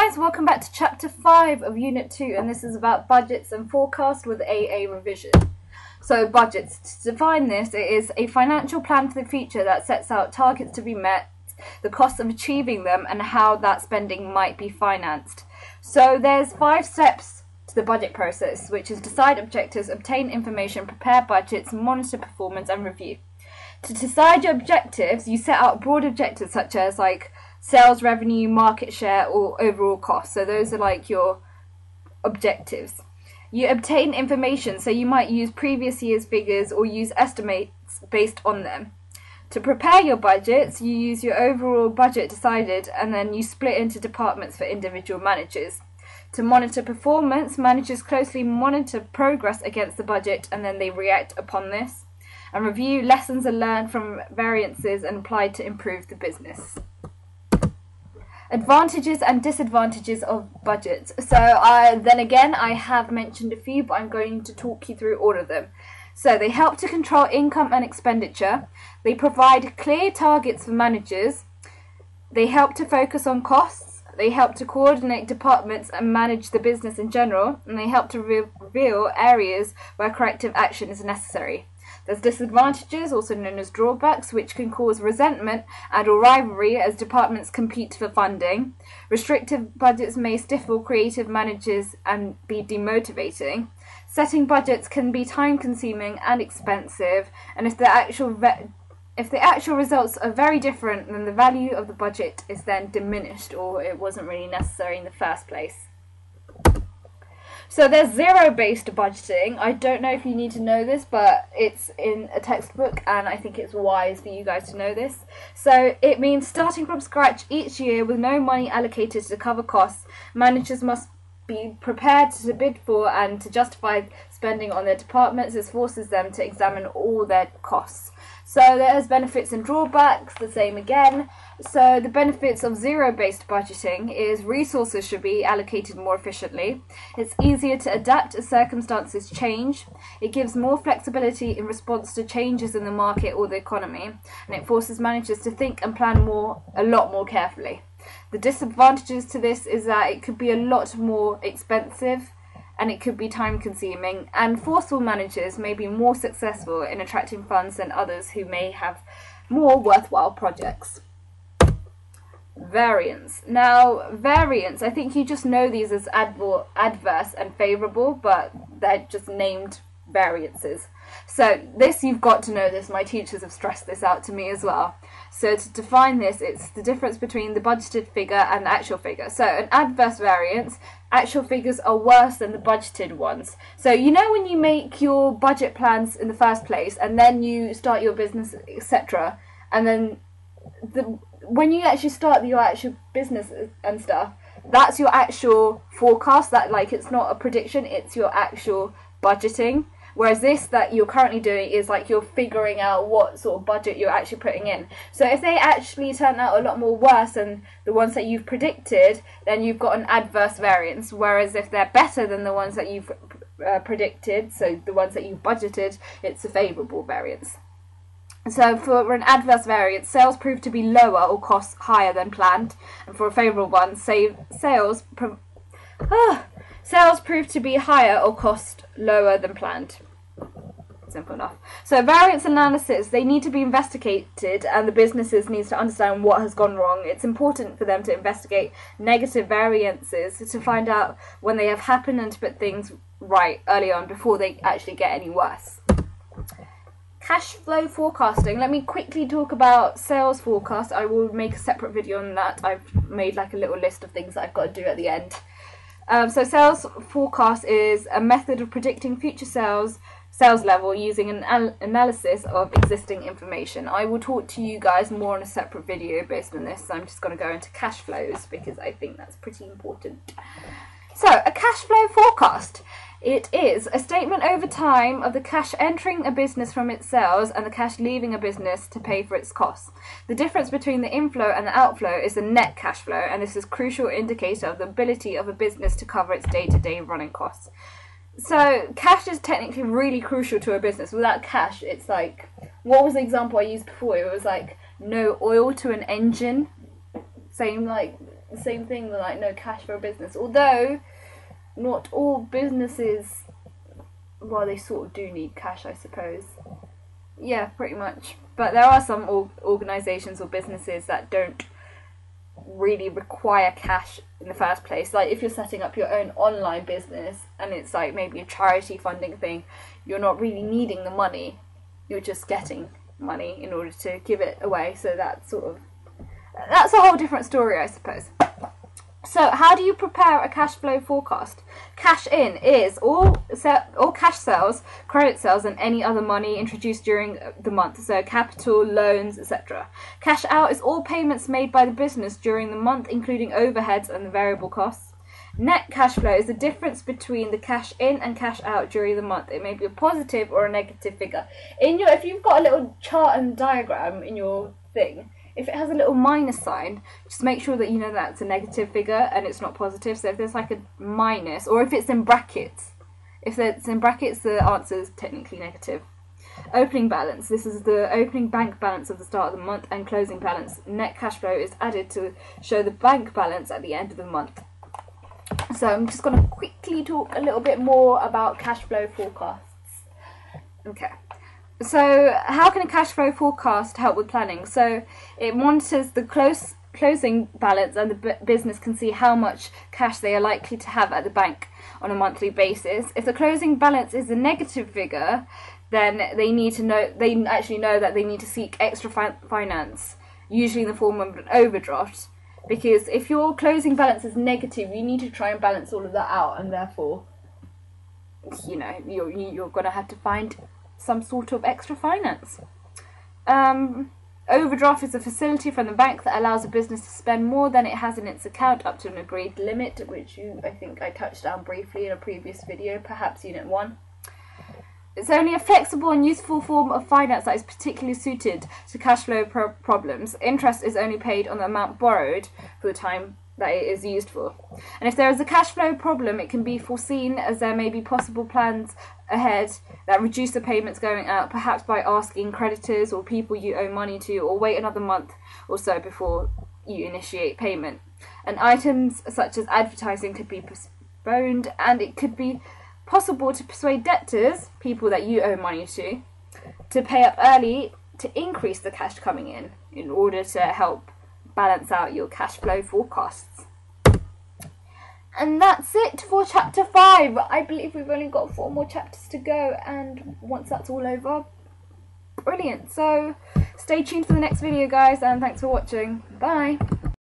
guys, welcome back to chapter 5 of unit 2, and this is about budgets and forecast with AARevision. So budgets, to define this, it is a financial plan for the future that sets out targets to be met, the costs of achieving them, and how that spending might be financed. So there's 5 steps to the budget process, which is decide objectives, obtain information, prepare budgets, monitor performance, and review. To decide your objectives, you set out broad objectives such as sales, revenue, market share, or overall cost. So those are like your objectives. You obtain information, so you might use previous year's figures or use estimates based on them. To prepare your budgets, you use your overall budget decided and then you split into departments for individual managers. To monitor performance, managers closely monitor progress against the budget and then they react upon this. And review, lessons are learned from variances and applied to improve the business. Advantages and disadvantages of budgets. So then again, I have mentioned a few, but I'm going to talk you through all of them. So they help to control income and expenditure. They provide clear targets for managers. They help to focus on costs. They help to coordinate departments and manage the business in general. And they help to reveal areas where corrective action is necessary. There's disadvantages, also known as drawbacks, which can cause resentment and or rivalry as departments compete for funding. Restrictive budgets may stifle creative managers and be demotivating. Setting budgets can be time-consuming and expensive, and if the actual results are very different, then the value of the budget is then diminished, or it wasn't really necessary in the first place. So there's zero-based budgeting. I don't know if you need to know this, but it's in a textbook and I think it's wise for you guys to know this. So it means starting from scratch each year with no money allocated to cover costs. Managers must be prepared to bid for and to justify spending on their departments. This forces them to examine all their costs. So there's benefits and drawbacks, the same again. So the benefits of zero-based budgeting is resources should be allocated more efficiently. It's easier to adapt as circumstances change. It gives more flexibility in response to changes in the market or the economy. And it forces managers to think and plan a lot more carefully. The disadvantages to this is that it could be a lot more expensive and it could be time-consuming, and forceful managers may be more successful in attracting funds than others who may have more worthwhile projects. Variance. Now, variance, I think you just know these as adverse and favourable, but they're just named variances. So this, you've got to know this. My teachers have stressed this out to me as well. So to define this, it's the difference between the budgeted figure and the actual figure. So an adverse variance, actual figures are worse than the budgeted ones. So you know when you make your budget plans in the first place and then you start your business, etc., and then when you actually start your actual business and stuff, that's your actual forecast. That it's not a prediction, it's your actual budgeting. Whereas this that you're currently doing is you're figuring out what sort of budget you're actually putting in. So if they actually turn out a lot more worse than the ones that you've predicted, then you've got an adverse variance. Whereas if they're better than the ones that you've predicted, so the ones that you've budgeted, it's a favourable variance. So for an adverse variance, sales prove to be lower or costs higher than planned. And for a favourable one, sales prove to be higher or cost lower than planned. Simple enough. So variance analysis, they need to be investigated and the businesses need to understand what has gone wrong. It's important for them to investigate negative variances to find out when they have happened and to put things right early on before they actually get any worse. Cash flow forecasting. Let me quickly talk about sales forecast. I will make a separate video on that. I've made a little list of things that I've got to do at the end. So sales forecast is a method of predicting future sales level using an analysis of existing information. I will talk to you guys more in a separate video based on this. So I'm just going to go into cash flows because I think that's pretty important. So a cash flow forecast. It is a statement over time of the cash entering a business from its sales and the cash leaving a business to pay for its costs. The difference between the inflow and the outflow is the net cash flow, and this is a crucial indicator of the ability of a business to cover its day-to-day running costs. So cash is technically really crucial to a business. Without cash, it's what was the example I used before? It was no oil to an engine. Same the same thing, like no cash for a business. Although not all businesses, well, they sort of do need cash, I suppose. Yeah, pretty much. But there are some organisations or businesses that don't really require cash in the first place. Like if you're setting up your own online business and it's like maybe a charity funding thing, you're not really needing the money. You're just getting money in order to give it away. So that's a whole different story, I suppose. So how do you prepare a cash flow forecast? Cash in is all cash sales, credit sales, and any other money introduced during the month, so capital, loans, etc. Cash out is all payments made by the business during the month, including overheads and the variable costs. Net cash flow is the difference between the cash in and cash out during the month. It may be a positive or a negative figure. If you've got a little chart and diagram in your thing, if it has a little minus sign, just make sure that you know that's a negative figure and it's not positive. So if there's like a minus, or if it's in brackets, if it's in brackets, the answer is technically negative. Opening balance. This is the opening bank balance of the start of the month, and closing balance. Net cash flow is added to show the bank balance at the end of the month. So I'm just going to quickly talk a little bit more about cash flow forecasts. Okay. So how can a cash flow forecast help with planning? So it monitors the closing balance, and the business can see how much cash they are likely to have at the bank on a monthly basis. If the closing balance is a negative figure, then they actually know that they need to seek extra finance, usually in the form of an overdraft. Because if your closing balance is negative, you need to try and balance all of that out, and therefore, you're going to have to find some sort of extra finance. Overdraft is a facility from the bank that allows a business to spend more than it has in its account up to an agreed limit, which I think I touched on briefly in a previous video, perhaps Unit 1. It's only a flexible and useful form of finance that is particularly suited to cash flow problems. Interest is only paid on the amount borrowed for the time that it is used for. And if there is a cash flow problem, it can be foreseen, as there may be possible plans ahead that reduce the payments going out, perhaps by asking creditors or people you owe money to, or wait another month or so before you initiate payment. And items such as advertising could be postponed, and it could be possible to persuade debtors, people that you owe money to pay up early to increase the cash coming in order to help balance out your cash flow forecasts. And that's it for chapter 5. I believe we've only got 4 more chapters to go, and once that's all over, brilliant. So stay tuned for the next video, guys, and thanks for watching. Bye.